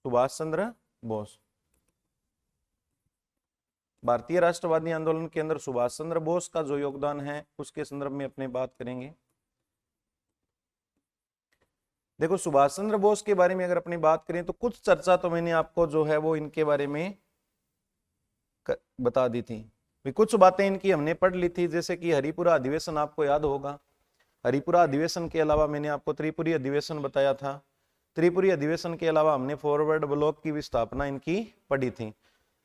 सुभाष चंद्र बोस। भारतीय राष्ट्रवादी आंदोलन के अंदर सुभाष चंद्र बोस का जो योगदान है उसके संदर्भ में अपने बात करेंगे। देखो सुभाष चंद्र बोस के बारे में अगर अपनी बात करें तो कुछ चर्चा तो मैंने आपको जो है वो इनके बारे में बता दी थी, कुछ बातें इनकी हमने पढ़ ली थी, जैसे कि हरिपुरा अधिवेशन आपको याद होगा। हरिपुरा अधिवेशन के अलावा मैंने आपको त्रिपुरी अधिवेशन बताया था। त्रिपुरी अधिवेशन के अलावा हमने फॉरवर्ड ब्लॉक की भी स्थापना इनकी पढ़ी थी।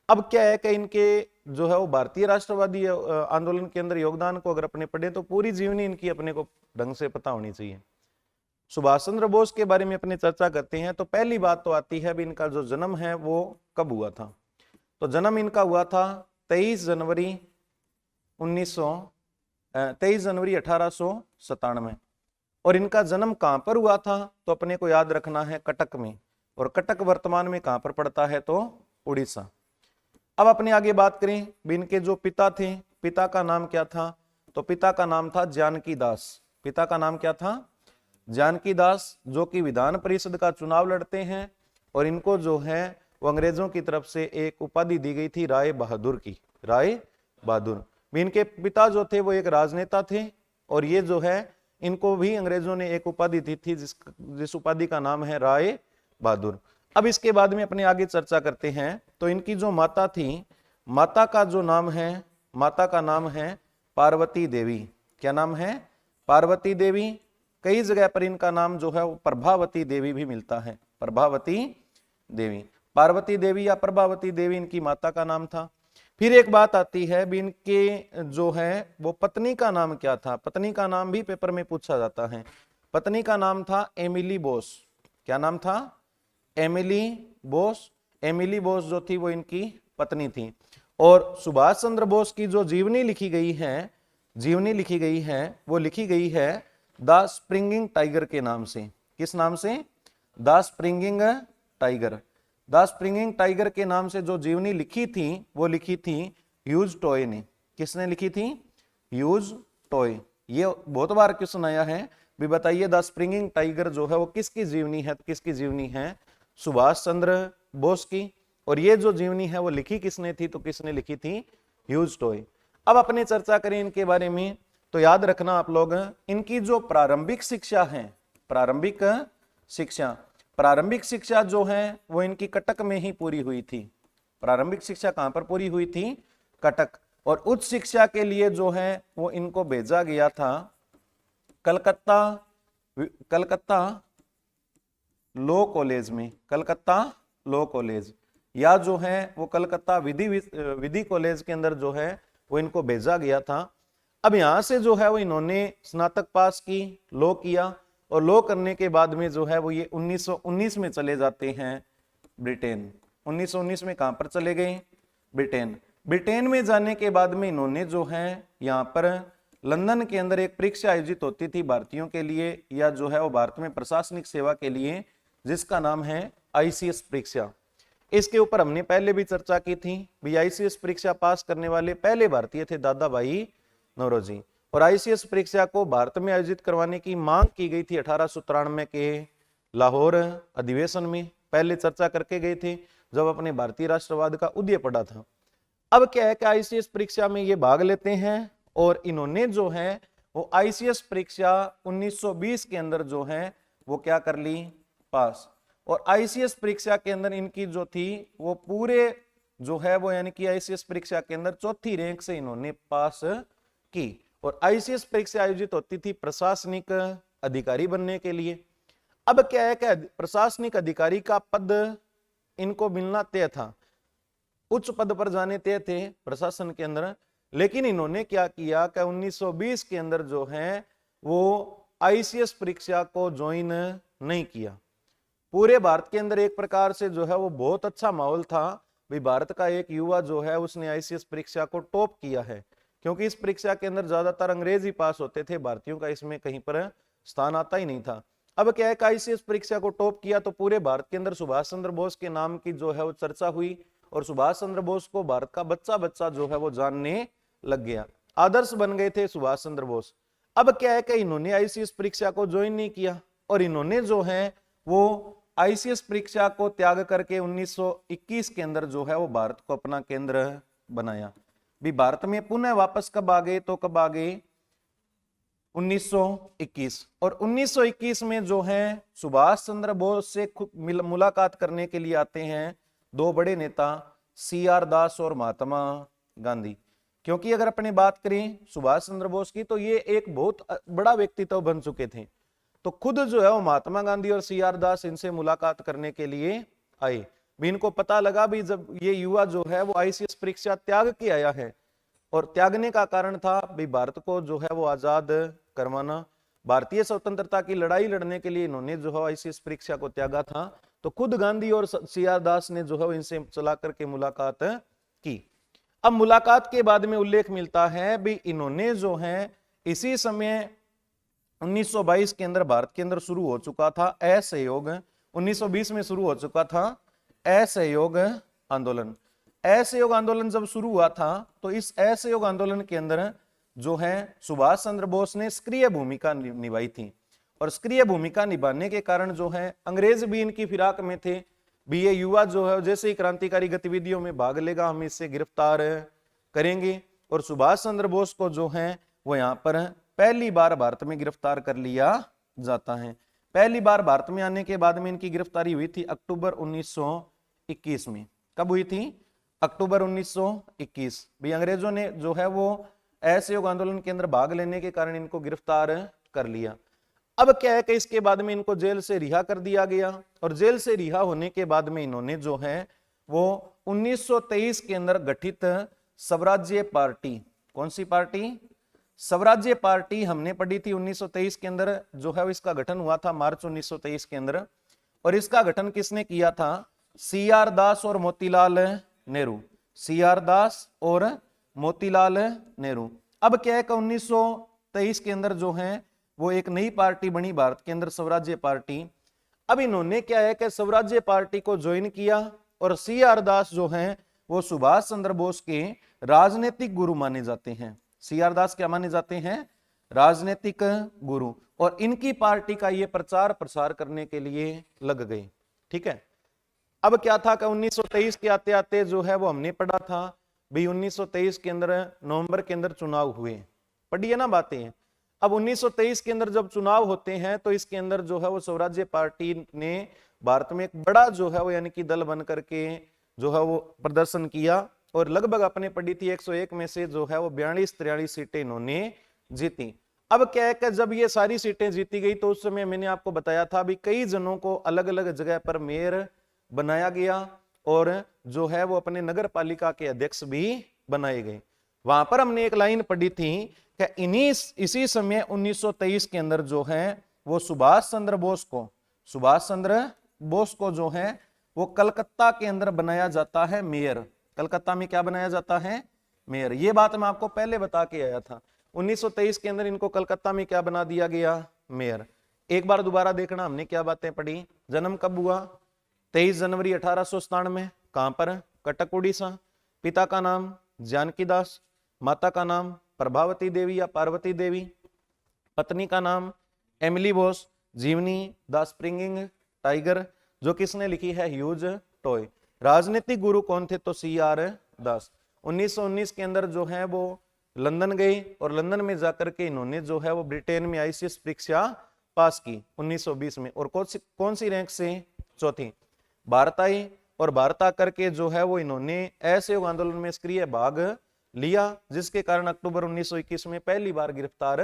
अब क्या है कि इनके जो है वो भारतीय राष्ट्रवादी आंदोलन के अंदर योगदान को अगर अपने पढ़े तो पूरी जीवनी इनकी अपने को ढंग से पता होनी चाहिए। सुभाष चंद्र बोस के बारे में अपने चर्चा करते हैं तो पहली बात तो आती है भी इनका जो जन्म है वो कब हुआ था। तो जन्म इनका हुआ था 23 जनवरी 1897। और इनका जन्म कहां पर हुआ था तो अपने को याद रखना है कटक में, और कटक वर्तमान में कहां पर पड़ता है तो उड़ीसा। अब अपने आगे बात करें भी इनके जो पिता थे, पिता का नाम क्या था, तो पिता का नाम था जानकी दास। पिता का नाम क्या था, जानकी दास, जो कि विधान परिषद का चुनाव लड़ते हैं। और इनको जो है वो अंग्रेजों की तरफ से एक उपाधि दी गई थी राय बहादुर की, राय बहादुर। इनके पिता जो थे वो एक राजनेता थे, और ये जो है इनको भी अंग्रेजों ने एक उपाधि दी थी जिस उपाधि का नाम है राय बहादुर। अब इसके बाद में अपने आगे चर्चा करते हैं। तो इनकी जो माता थी, माता का जो नाम है, माता का नाम है पार्वती देवी। क्या नाम है, पार्वती देवी। कई जगह पर इनका नाम जो है वो प्रभावती देवी भी मिलता है, प्रभावती देवी। पार्वती देवी या प्रभावती देवी इनकी माता का नाम था। फिर एक बात आती है भी इनके जो है वो पत्नी का नाम क्या था। पत्नी का नाम भी पेपर में पूछा जाता है। पत्नी का नाम था एमिली बोस। क्या नाम था, एमिली बोस। एमिली बोस जो थी वो इनकी पत्नी थी। और सुभाष चंद्र बोस की जो जीवनी लिखी गई है, जीवनी लिखी गई है वो लिखी गई है द स्प्रिंगिंग टाइगर के नाम से। किस नाम से, the springing tiger. The springing tiger के नाम से जो जीवनी लिखी थी वो लिखी थी ह्यूज टॉय ने। किसने लिखी थी, ह्यूज टॉय। ये बहुत बार क्वेश्चन आया है भी बताइए द स्प्रिंगिंग टाइगर जो है वो किसकी जीवनी है, तो किसकी जीवनी है, सुभाष चंद्र बोस की। और ये जो जीवनी है वो लिखी किसने थी, तो किसने लिखी थी, ह्यूज टॉय। अब अपने चर्चा करें इनके बारे में तो याद रखना आप लोग, इनकी जो प्रारंभिक शिक्षा है, प्रारंभिक शिक्षा, प्रारंभिक शिक्षा जो है वो इनकी कटक में ही पूरी हुई थी। प्रारंभिक शिक्षा कहां पर पूरी हुई थी, कटक। और उच्च शिक्षा के लिए जो है वो इनको भेजा गया था कलकत्ता, कलकत्ता लॉ कॉलेज में, कलकत्ता लॉ कॉलेज, या जो है वो कलकत्ता विधि कॉलेज के अंदर जो है वो इनको भेजा गया था। अब यहां से जो है वो इन्होंने स्नातक पास की, लॉ किया, और लॉ करने के बाद में जो है वो ये 1919 में चले जाते हैं ब्रिटेन। 1919 में कहां पर चले गए, ब्रिटेन। ब्रिटेन में जाने के बाद में इन्होंने जो है यहाँ पर लंदन के अंदर एक परीक्षा आयोजित होती थी भारतीयों के लिए, या जो है वो भारत में प्रशासनिक सेवा के लिए, जिसका नाम है आईसीएस परीक्षा। इसके ऊपर हमने पहले भी चर्चा की थी भी आईसीएस परीक्षा पास करने वाले पहले भारतीय थे दादा भाई नौरोजी। और आईसीएस परीक्षा को भारत में आयोजित करवाने की मांग की गई थी 1893 के लाहौर अधिवेशन में। पहले चर्चा करके गए थे जब अपने भारतीय राष्ट्रवाद का उदय पड़ा था। अब क्या है कि आईसीएस परीक्षा में ये भाग लेते हैं, और इन्होंने जो है वो आईसीएस परीक्षा 1920 के अंदर जो है वो क्या कर ली, पास। और आईसीएस परीक्षा के अंदर इनकी जो थी वो पूरे जो है वो यानी कि आईसीएस परीक्षा के अंदर चौथी रैंक से इन्होंने पास की। और आईसीएस परीक्षा आयोजित होती थी प्रशासनिक अधिकारी बनने के लिए। अब क्या है कि प्रशासनिक अधिकारी का पद इनको मिलना तय था, उच्च पद पर जाने तय थे प्रशासन के अंदर। लेकिन इन्होंने क्या किया कि 1920 के अंदर जो है वो आईसीएस परीक्षा को ज्वाइन नहीं किया। पूरे भारत के अंदर एक प्रकार से जो है वो बहुत अच्छा माहौल था भाई, भारत का एक युवा जो है उसने आईसीएस परीक्षा को टॉप किया है, क्योंकि इस परीक्षा के अंदर ज्यादातर अंग्रेज ही पास होते थे, भारतीयों का इसमें कहीं पर स्थान आता ही नहीं था। अब क्या है कि आईसीएस परीक्षा को टॉप किया तो पूरे भारत के अंदर सुभाष चंद्र बोस के नाम की जो है वो चर्चा हुई, और सुभाष चंद्र बोस को भारत का बच्चा बच्चा जो है वो जानने लग गया, आदर्श बन गए थे सुभाष चंद्र बोस। अब क्या है कि इन्होंने आईसीएस परीक्षा को ज्वाइन नहीं किया, और इन्होंने जो है वो आईसीएस परीक्षा को त्याग करके 1921 के अंदर जो है वो भारत को अपना केंद्र बनाया। भी भारत में पुनः वापस कब आ गए, तो कब आ गए 1921। और 1921 में जो है सुभाष चंद्र बोस से मुलाकात करने के लिए आते हैं दो बड़े नेता CR दास और महात्मा गांधी। क्योंकि अगर अपने बात करें सुभाष चंद्र बोस की, तो ये एक बहुत बड़ा व्यक्तित्व बन चुके थे, तो खुद जो है वो महात्मा गांधी और CR दास इनसे मुलाकात करने के लिए आए। भी इनको पता लगा भी जब ये युवा जो है वो आईसीएस परीक्षा त्याग के आया है, और त्यागने का कारण था भी भारत को जो है वो आजाद करवाना, भारतीय स्वतंत्रता की लड़ाई लड़ने के लिए इन्होंने जो है आईसीएस परीक्षा को त्यागा था। तो खुद गांधी और CR दास ने जो है इनसे चला करके मुलाकात की। अब मुलाकात के बाद में उल्लेख मिलता है भी इन्होंने जो है इसी समय 1922 के अंदर भारत के अंदर शुरू हो चुका था असहयोग, 1920 में शुरू हो चुका था असहयोग आंदोलन। असहयोग आंदोलन जब शुरू हुआ था तो इस असहयोग आंदोलन के अंदर जो है सुभाष चंद्र बोस ने सक्रिय भूमिका निभाई थी, और सक्रिय भूमिका निभाने के कारण जो है अंग्रेज भी इनकी फिराक में थे। भी ये युवा जो है जैसे ही क्रांतिकारी गतिविधियों में भाग लेगा हम इससे गिरफ्तार करेंगे, और सुभाष चंद्र बोस को जो है वो यहाँ पर पहली बार भारत में गिरफ्तार कर लिया जाता है। पहली बार भारत में आने के बाद में इनकी गिरफ्तारी हुई थी अक्टूबर 1921 में। कब हुई थी? अक्टूबर 1921। भी अंग्रेजों ने जो है वो असहयोग आंदोलन के अंदर भाग लेने के कारण इनको गिरफ्तार कर लिया। अब क्या है कि इसके बाद में इनको जेल से रिहा कर दिया गया, और जेल से रिहा होने के बाद में इन्होंने जो है वो 1923 के अंदर गठित स्वराज्य पार्टी, कौन सी पार्टी? स्वराज्य पार्टी हमने पढ़ी थी 1923 के अंदर, जो है इसका गठन हुआ था मार्च 1923 के अंदर। और इसका गठन किसने किया था? CR दास और मोतीलाल नेहरू, CR दास और मोतीलाल नेहरू। अब क्या है कि 1923 के अंदर जो है वो एक नई पार्टी बनी भारत के अंदर, स्वराज्य पार्टी। अब इन्होंने क्या है कि स्वराज्य पार्टी को ज्वाइन किया, और CR दास जो हैं वो सुभाष चंद्र बोस के राजनीतिक गुरु माने जाते हैं। CR दास क्या माने जाते हैं? राजनीतिक गुरु। और इनकी पार्टी का ये प्रचार प्रसार करने के लिए लग गए। ठीक है। अब क्या था कि 1923 के आते आते जो है वो हमने पढ़ा था भाई 1923 के अंदर नवंबर के अंदर चुनाव हुए, पढ़िए ना बातें। अब 1923 के अंदर जब चुनाव होते हैं तो इसके अंदर जो है वो स्वराज्य पार्टी ने भारत में एक बड़ा जो है वो यानी कि दल बन करके जो है वो प्रदर्शन किया, और लगभग अपने पढ़ी थी 101 में से जो है वो 42-43 सीटें इन्होंने जीती। अब क्या है कि जब ये सारी सीटें जीती गई तो उस समय मैंने आपको बताया था भी कई जनों को अलग अलग जगह पर मेयर बनाया गया, और जो है वो अपने नगर पालिका के अध्यक्ष भी बनाए गए। वहां पर हमने एक लाइन पढ़ी थी कि इसी समय 1923 के अंदर जो है वो सुभाष चंद्र बोस को जो है वो कलकत्ता के अंदर बनाया जाता है मेयर। कलकत्ता में क्या बनाया जाता है? मेयर। ये बात मैं आपको पहले बता के आया था। 1923 के अंदर इनको कलकत्ता में क्या बना दिया गया? मेयर। एक बार दोबारा देखना हमने क्या बातें पढ़ी। जन्म कब हुआ? 23 जनवरी 1897। कहां पर? कटक उड़ीसा। पिता का नाम जानकी दास, माता का नाम प्रभावती देवी या पार्वती देवी, पत्नी का नाम एमिली बोस, जीवनी द स्प्रिंगिंग टाइगर, जो किसने लिखी है? Huge toy. राजनीतिक गुरु कौन थे? तो CR दास। 1919 के अंदर जो है वो लंदन गए, और लंदन में जाकर के इन्होंने जो है वो ब्रिटेन में आईसीएस परीक्षा पास की 1920 में, और कौन सी रैंक से? चौथी। भारत आए, और भारत आकर के जो है वो इन्होंने असहयोग आंदोलन में सक्रिय भाग लिया, जिसके कारण अक्टूबर 1921 में पहली बार गिरफ्तार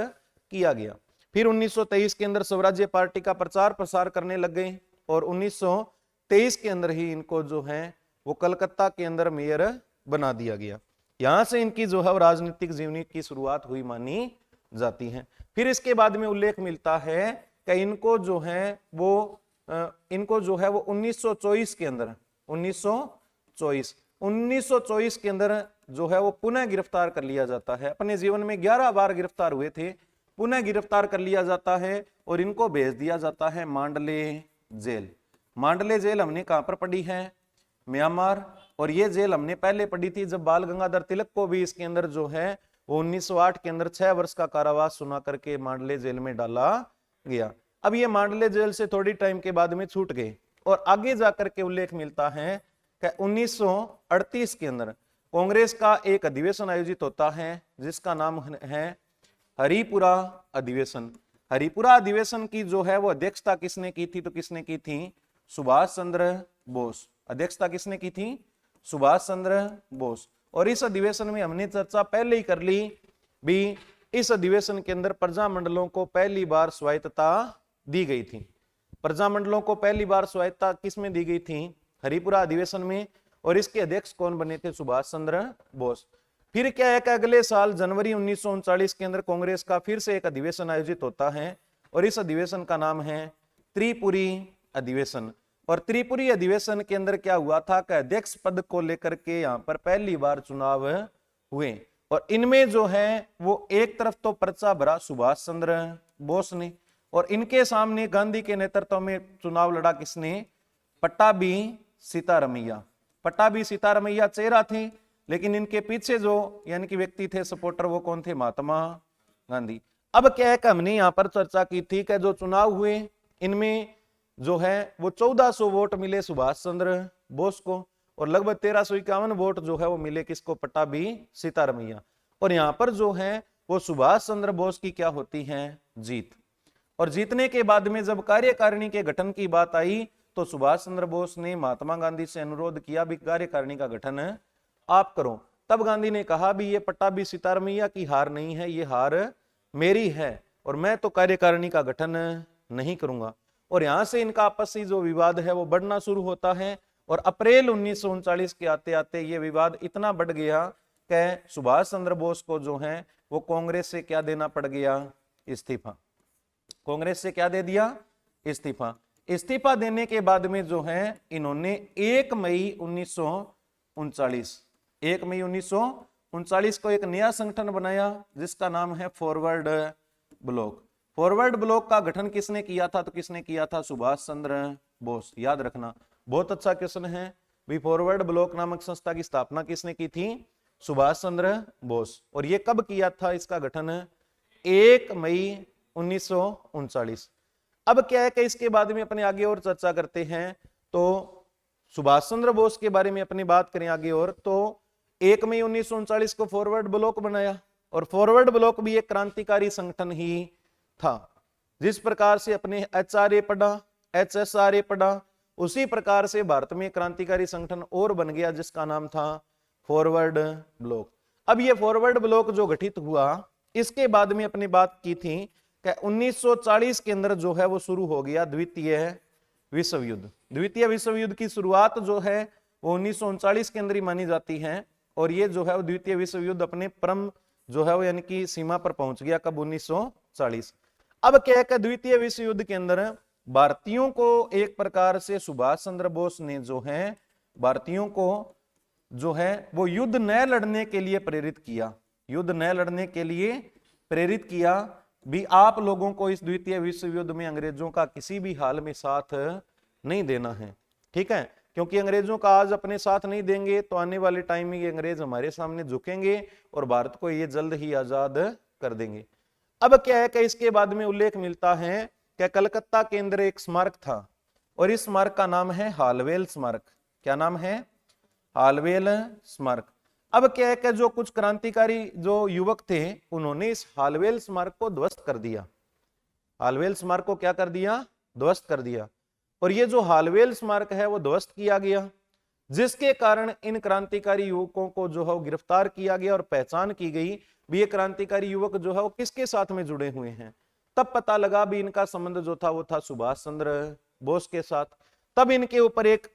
किया गया। फिर 1923 के अंदर स्वराज्य पार्टी का प्रचार प्रसार करने लग गए, और 1923 के अंदर ही इनको जो है वो कलकत्ता के अंदर मेयर बना दिया गया। यहां से इनकी जो है राजनीतिक जीवनी की शुरुआत हुई मानी जाती है। फिर इसके बाद में उल्लेख मिलता है कि इनको जो है वो 1924 के अंदर 1924 के अंदर जो है वो पुनः गिरफ्तार कर लिया जाता है। अपने जीवन में 11 बार गिरफ्तार हुए थे, पुनः गिरफ्तार कर लिया जाता है, और इनको भेज दिया जाता है मांडले जेल। मांडले जेल हमने कहां पर पढ़ी है? म्यांमार। और ये जेल हमने पहले पढ़ी थी जब बाल गंगाधर तिलक को भी इसके अंदर जो है वो 1908 के अंदर 6 वर्ष का कारावास सुना करके मांडले जेल में डाला गया। अब ये मांडले जेल से थोड़ी टाइम के बाद में छूट गए, और आगे जाकर के उल्लेख मिलता है कि 1938 के अंदर कांग्रेस का एक अधिवेशन आयोजित होता है जिसका नाम है हरिपुरा अधिवेशन। हरिपुरा अधिवेशन की जो है वो अध्यक्षता किसने की थी? तो किसने की थी? सुभाष चंद्र बोस। अध्यक्षता किसने की थी? सुभाष चंद्र बोस। और इस अधिवेशन में हमने चर्चा पहले ही कर ली भी, इस अधिवेशन के अंदर प्रजामंडलों को पहली बार स्वायत्तता दी गई थी। प्रजामंडलों को पहली बार स्वायत्तता किसमें दी गई थी? हरिपुरा अधिवेशन में। और इसके अध्यक्ष कौन बने थे? सुभाष चंद्र बोस। फिर क्या है कि अगले साल जनवरी 1939 के अंदर कांग्रेस का फिर से एक अधिवेशन आयोजित होता है और इस अधिवेशन का नाम है त्रिपुरी अधिवेशन। और त्रिपुरी अधिवेशन के अंदर क्या हुआ था कि अध्यक्ष पद को लेकर के यहां पर पहली बार चुनाव हुए और इनमें जो है वो एक तरफ तो पर्चा भरा सुभाष चंद्र बोस ने और इनके सामने गांधी के नेतृत्व में चुनाव लड़ा किसने? पट्टाभी सीतारमैया। पट्टाभी सीतारमैया चेहरा थे, लेकिन इनके पीछे जो यानी कि व्यक्ति थे सपोर्टर, वो कौन थे? महात्मा गांधी। अब क्या है कि हमने यहां पर चर्चा की थी कि जो चुनाव हुए इनमें जो है वो 1400 वोट मिले सुभाष चंद्र बोस को और लगभग 1351 वोट जो है वो मिले किसको? पट्टाभी सीतारमैया। और यहां पर जो है वो सुभाष चंद्र बोस की क्या होती है? जीत। और जीतने के बाद में जब कार्यकारिणी के गठन की बात आई तो सुभाष चंद्र बोस ने महात्मा गांधी से अनुरोध किया भी कार्यकारिणी का गठन आप करो। तब गांधी ने कहा भी ये पट्टाभी सीतारमैया की हार नहीं है, ये हार मेरी है और मैं तो कार्यकारिणी का गठन नहीं करूंगा। और यहां से इनका आपसी जो विवाद है वो बढ़ना शुरू होता है और अप्रैल 1939 के आते आते ये विवाद इतना बढ़ गया कि सुभाष चंद्र बोस को जो है वो कांग्रेस से क्या देना पड़ गया? इस्तीफा। कांग्रेस से क्या दे दिया? इस्तीफा। इस्तीफा देने के बाद में जो है इन्होंने 1 मई 1939 को एक नया संगठन बनाया जिसका नाम है फॉरवर्ड ब्लॉक। फॉरवर्ड ब्लॉक का गठन किसने किया था? तो किसने किया था? सुभाष चंद्र बोस। याद रखना, बहुत अच्छा क्वेश्चन है भी। फॉरवर्ड ब्लॉक नामक संस्था की स्थापना किसने की थी? सुभाष चंद्र बोस। और ये कब किया था इसका गठन? 1 मई 1939। अब क्या है कि इसके बाद में अपने आगे और चर्चा करते हैं तो सुभाष चंद्र बोस के बारे में अपनी बात करें आगे और तो 1 मई 1939 को फॉरवर्ड ब्लॉक बनाया और फॉरवर्ड ब्लॉक भी एक क्रांतिकारी संगठन ही था। जिस प्रकार से अपने HRA पढ़ा, HSRA पढ़ा, उसी प्रकार से भारत में क्रांतिकारी संगठन और बन गया जिसका नाम था फॉरवर्ड ब्लॉक। अब ये फॉरवर्ड ब्लॉक जो गठित हुआ इसके बाद में अपनी बात की थी कि 1940 के अंदर जो है वो शुरू हो गया द्वितीय विश्व युद्ध। द्वितीय विश्व युद्ध की शुरुआत जो है वो 1939 के अंदर ही मानी जाती है और ये जो है वो द्वितीय विश्व युद्ध अपने परम जो है वो यानी कि सीमा पर पहुंच गया कब? 1940। अब क्या है द्वितीय विश्व युद्ध के अंदर भारतीयों को एक प्रकार से सुभाष चंद्र बोस ने जो है भारतीयों को जो है वो युद्ध न लड़ने के लिए प्रेरित किया। युद्ध न लड़ने के लिए प्रेरित किया भी, आप लोगों को इस द्वितीय विश्व युद्ध में अंग्रेजों का किसी भी हाल में साथ नहीं देना है, ठीक है? क्योंकि अंग्रेजों का आज अपने साथ नहीं देंगे तो आने वाले टाइम में ये अंग्रेज हमारे सामने झुकेंगे और भारत को ये जल्द ही आजाद कर देंगे। अब क्या है कि इसके बाद में उल्लेख मिलता है कि कलकत्ता के अंदर एक स्मारक था और इस स्मारक का नाम है हालवेल स्मारक। क्या नाम है? हालवेल स्मारक। अब क्या है कि जो कुछ क्रांतिकारी जो युवक थे उन्होंने इस हालवेल स्मारक को ध्वस्त कर दिया। हालवेल स्मारक को क्या कर दिया? ध्वस्त कर दिया। और ये जो हालवेल स्मारक है वो ध्वस्त किया गया, जिसके कारण इन क्रांतिकारी युवकों को जो है वो गिरफ्तार किया गया और पहचान की गई भी ये क्रांतिकारी युवक जो है वो किसके साथ में जुड़े हुए हैं। तब पता लगा भी इनका संबंध जो था वो था सुभाष चंद्र बोस के साथ। तब इनके ऊपर एक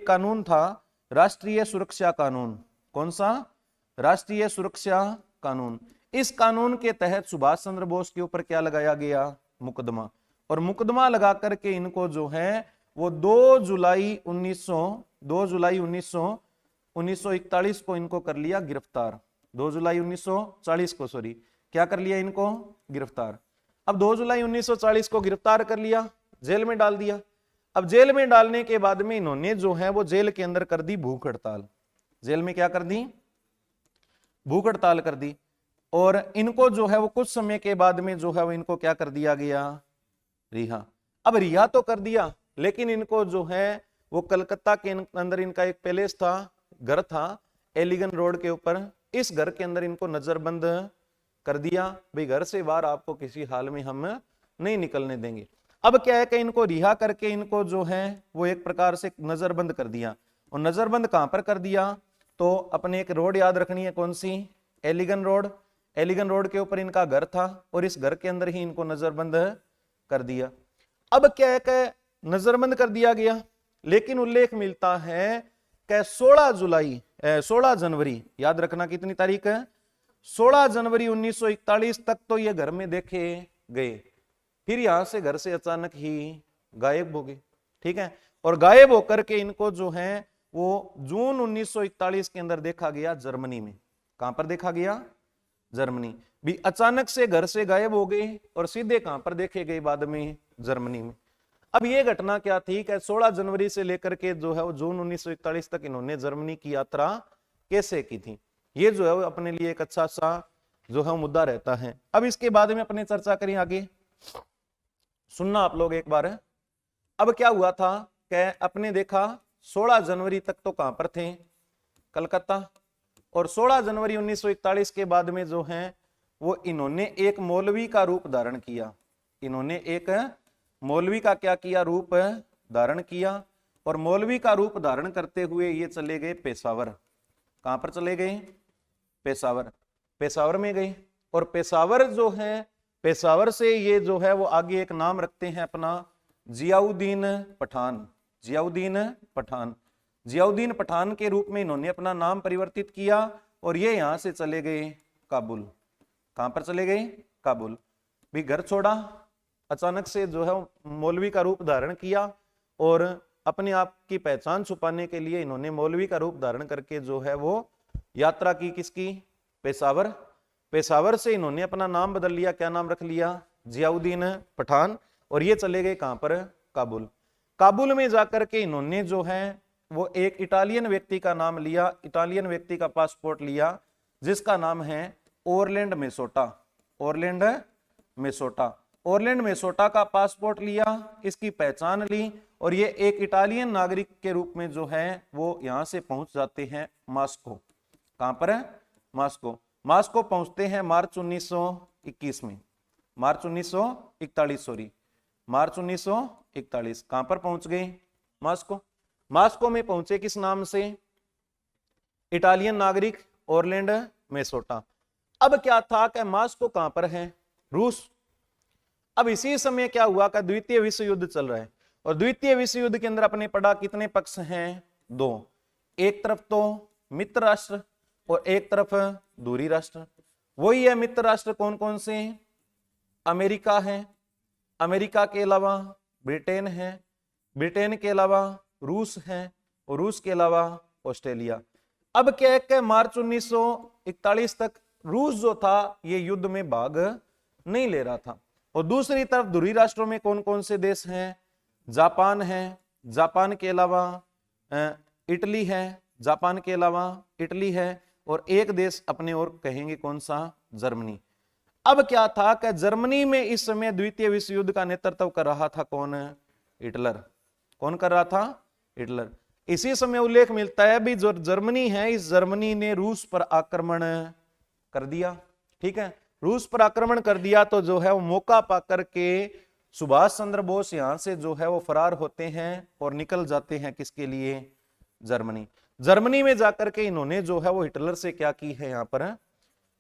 कानून था, राष्ट्रीय सुरक्षा कानून। कौन सा? राष्ट्रीय सुरक्षा कानून। इस कानून के तहत सुभाष चंद्र बोस के ऊपर क्या लगाया गया? मुकदमा। और मुकदमा लगा करके इनको जो है वो 2 जुलाई 1941 को इनको कर लिया गिरफ्तार। 2 जुलाई 1940 को सॉरी क्या कर लिया इनको? गिरफ्तार। अब 2 जुलाई 1940 को गिरफ्तार कर लिया, जेल में डाल दिया। अब जेल में डालने के बाद में इन्होंने जो है वो जेल के अंदर कर दी भूख हड़ताल। जेल में क्या कर दी? भूख हड़ताल कर दी। और इनको जो है वो कुछ समय के बाद में जो है वो इनको क्या कर दिया गया? रिहा। अब रिहा तो कर दिया, लेकिन इनको जो है वो कलकत्ता के अंदर इनका एक पैलेस था, घर था एलिगन रोड के ऊपर। इस घर के अंदर इनको नजरबंद कर दिया, भाई घर से बाहर आपको किसी हाल में हम नहीं निकलने देंगे। अब क्या है कि इनको रिहा करके इनको जो है वो एक प्रकार से नजरबंद कर दिया। और नजरबंद कहां पर कर दिया, तो अपने एक रोड याद रखनी है, कौन सी, एलिगन रोड। एलिगन रोड के ऊपर इनका घर था और इस घर के अंदर ही इनको नजरबंद कर दिया। अब क्या है कि नजरबंद कर दिया गया, लेकिन उल्लेख मिलता है कि 16 जनवरी, याद रखना कितनी तारीख है, 16 जनवरी 1941 तक तो ये घर में देखे गए, फिर यहां से घर से अचानक ही गायब हो गए। ठीक है, और गायब होकर के इनको जो है वो जून 1941 के अंदर देखा गया जर्मनी में। कहां पर देखा गया, जर्मनी। भी अचानक से घर से गायब हो गए और सीधे कहां पर देखे गए बाद में, जर्मनी में। अब ये घटना क्या थी कि 16 जनवरी से लेकर के जो है वो जून 1941 तक इन्होंने जर्मनी की यात्रा कैसे की थी, ये जो है वो अपने लिए एक अच्छा सा जो है मुद्दा रहता है। अब इसके बाद में अपने चर्चा करें आगे, सुनना आप लोग एक बार। अब क्या हुआ था कि अपने देखा 16 जनवरी तक तो कहां पर थे, कलकत्ता, और 16 जनवरी 1941 के बाद में जो है वो इन्होंने एक मौलवी का रूप धारण किया। इन्होंने एक मौलवी का क्या किया, रूप धारण किया। और मौलवी का रूप धारण करते हुए ये चले गए पेशावर। कहां पर चले गए, पेशावर। पेशावर में गए और पेशावर जो है, पेशावर से ये जो है वो आगे एक नाम रखते हैं अपना, जियाउद्दीन पठान। जियाउद्दीन पठान, जियाउद्दीन पठान के रूप में इन्होंने अपना नाम परिवर्तित किया और ये यहां से चले गए काबुल। कहां पर चले गए, काबुल। भी घर छोड़ा, अचानक से जो है मौलवी का रूप धारण किया और अपने आप की पहचान छुपाने के लिए इन्होंने मौलवी का रूप धारण करके जो है वो यात्रा की, किसकी, पेशावर। पेशावर से इन्होंने अपना नाम बदल लिया, क्या नाम रख लिया, जियाउद्दीन पठान, और ये चले गए कहां पर, काबुल। काबुल में जाकर के इन्होंने जो है वो एक इटालियन व्यक्ति का नाम लिया, इटालियन व्यक्ति का पासपोर्ट लिया, जिसका नाम है ओरलैंड मेसोटा। ओरलैंड मेसोटा, ओरलैंड मेसोटा का पासपोर्ट लिया, इसकी पहचान ली और ये एक इटालियन नागरिक के रूप में जो है वो यहां से पहुंच जाते हैं मास्को। कहां पर है, मास्को। मास्को पहुंचते हैं मार्च 1921 में, मार्च 1941, सॉरी, मार्च 1941। कहां पर पहुंच गए, मास्को। मास्को में पहुंचे किस नाम से, इटालियन नागरिक ओरलैंड मेसोटा। अब क्या था कि मास्को कहां पर है, रूस। अब इसी समय क्या हुआ कि द्वितीय विश्व युद्ध चल रहा है और द्वितीय विश्व युद्ध के अंदर अपने पड़ा कितने पक्ष हैं, दो। एक तरफ तो मित्र राष्ट्र और एक तरफ दूरी राष्ट्र। वही है मित्र राष्ट्र कौन कौन से, अमेरिका है, अमेरिका के अलावा ब्रिटेन है, ब्रिटेन के अलावा रूस है और रूस के अलावा ऑस्ट्रेलिया। अब क्या है कि मार्च 1941 तक रूस जो था ये युद्ध में भाग नहीं ले रहा था। और दूसरी तरफ ध्रुवी राष्ट्रों में कौन कौन से देश हैं, जापान है, जापान के अलावा इटली है, जापान के अलावा इटली है, और एक देश अपने और कहेंगे कौन सा, जर्मनी। अब क्या था कि जर्मनी में इस समय द्वितीय विश्व युद्ध का नेतृत्व कर रहा था कौन, हिटलर। कौन कर रहा था, हिटलर। इसी समय उल्लेख मिलता है भी जो जर्मनी है, इस जर्मनी ने रूस पर आक्रमण कर दिया। ठीक है, रूस पर आक्रमण कर दिया तो जो है वो मौका पाकर के सुभाष चंद्र बोस यहां से जो है वो फरार होते हैं और निकल जाते हैं किसके लिए, जर्मनी। जर्मनी में जाकर के इन्होंने जो है वो हिटलर से क्या की है, यहां पर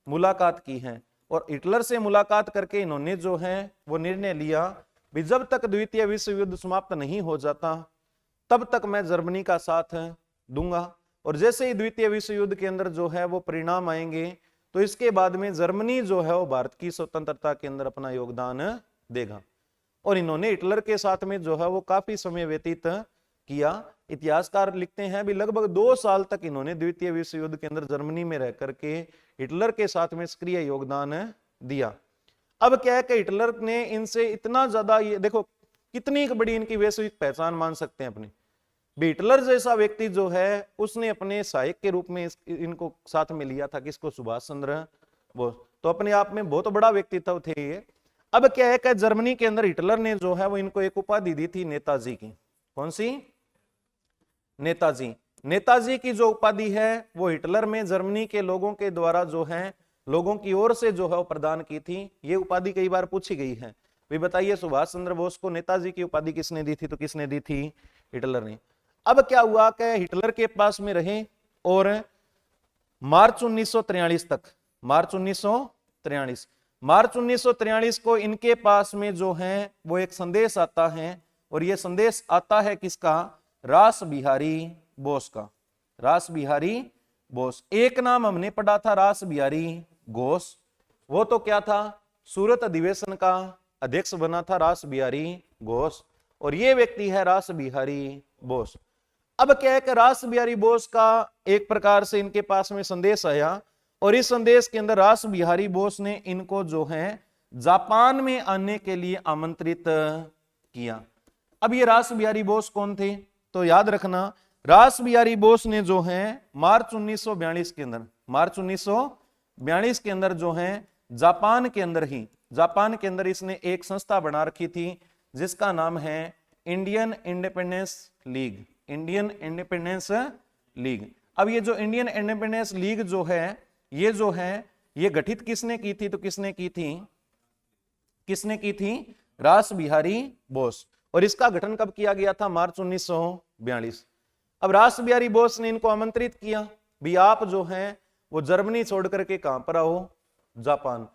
मुलाकात की है। और हिटलर से मुलाकात करके इन्होंने जो है वो निर्णय लिया भी जब तक द्वितीय विश्व युद्ध समाप्त नहीं हो जाता तब तक मैं जर्मनी का साथ दूंगा। और जैसे ही द्वितीय विश्व युद्ध के अंदर जो है वो परिणाम आएंगे तो इसके बाद में जर्मनी जो है वो भारत की स्वतंत्रता के अंदर अपना योगदान देगा। और इन्होंने हिटलर के साथ में जो है वो काफी समय व्यतीत किया। इतिहासकार लिखते हैं भी लगभग 2 साल तक इन्होंने द्वितीय विश्व युद्ध के अंदर जर्मनी में रह करके हिटलर के साथ में सक्रिय योगदान दिया। अब क्या है कि हिटलर ने इनसे इतना ज्यादा, ये देखो कितनी बड़ी इनकी वैश्विक पहचान मान सकते हैं अपनी। हिटलर जैसा व्यक्ति जो है उसने अपने सहायक के रूप में इनको साथ में लिया था, किसको, सुभाष चंद्र बोस। तो अपने आप में बहुत बड़ा व्यक्तित्व थे ये। अब क्या है कि जर्मनी के अंदर हिटलर ने जो है वो इनको एक उपाधि दी थी नेताजी की। कौन सी? नेताजी। नेताजी की जो उपाधि है वो हिटलर में जर्मनी के लोगों के द्वारा जो है, लोगों की ओर से जो है वो प्रदान की थी। ये उपाधि कई बार पूछी गई है। भी बताइए, सुभाष चंद्र बोस को नेताजी की उपाधि किसने दी थी? तो किसने दी थी? हिटलर ने। अब क्या हुआ कि हिटलर के पास में रहे और मार्च 1943 तक, मार्च 1943 को इनके पास में जो है वो एक संदेश आता है, और ये संदेश आता है किसका? रास बिहारी बोस का। रास बिहारी बोस। एक नाम हमने पढ़ा था रास बिहारी घोष, वो तो क्या था? सूरत अधिवेशन का अध्यक्ष बना था रास बिहारी घोष, और ये व्यक्ति है रास बिहारी बोस। अब क्या है कि रास बिहारी बोस का एक प्रकार से इनके पास में संदेश आया, और इस संदेश के अंदर रास बिहारी बोस ने इनको जो है जापान में आने के लिए आमंत्रित किया। अब ये रास बिहारी बोस कौन थे? तो याद रखना, रास बिहारी बोस ने जो है मार्च 1942 के अंदर, मार्च 1942 के अंदर जो है जापान के अंदर इसने एक संस्था बना रखी थी जिसका नाम है Indian independence league. Indian independence league. अब ये जो इंडियन इंडिपेंडेंस लीग जो है ये गठित किसने की थी? तो किसने की थी? रास बिहारी बोस। और इसका गठन कब किया गया था? मार्च 1942। अब रास बिहारी बोस ने इनको आमंत्रित किया, भी आप जो है वो जर्मनी छोड़ करके कहां पर आओ? जापान।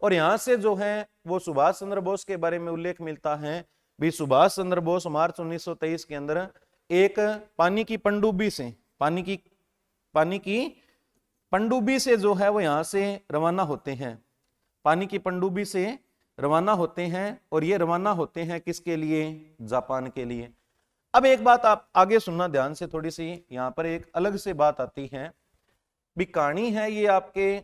और यहां से जो है वो सुभाष चंद्र बोस के बारे में उल्लेख मिलता है, भी सुभाष चंद्र बोस मार्च 1923 के अंदर एक पानी की पनडुब्बी से जो है वो यहां से रवाना होते हैं। पानी की पनडुब्बी से रवाना होते हैं, और ये रवाना होते हैं किसके लिए? जापान के लिए। अब एक बात आप आगे सुनना ध्यान से, थोड़ी सी यहां पर एक अलग से बात आती है। भी कहानी है ये आपके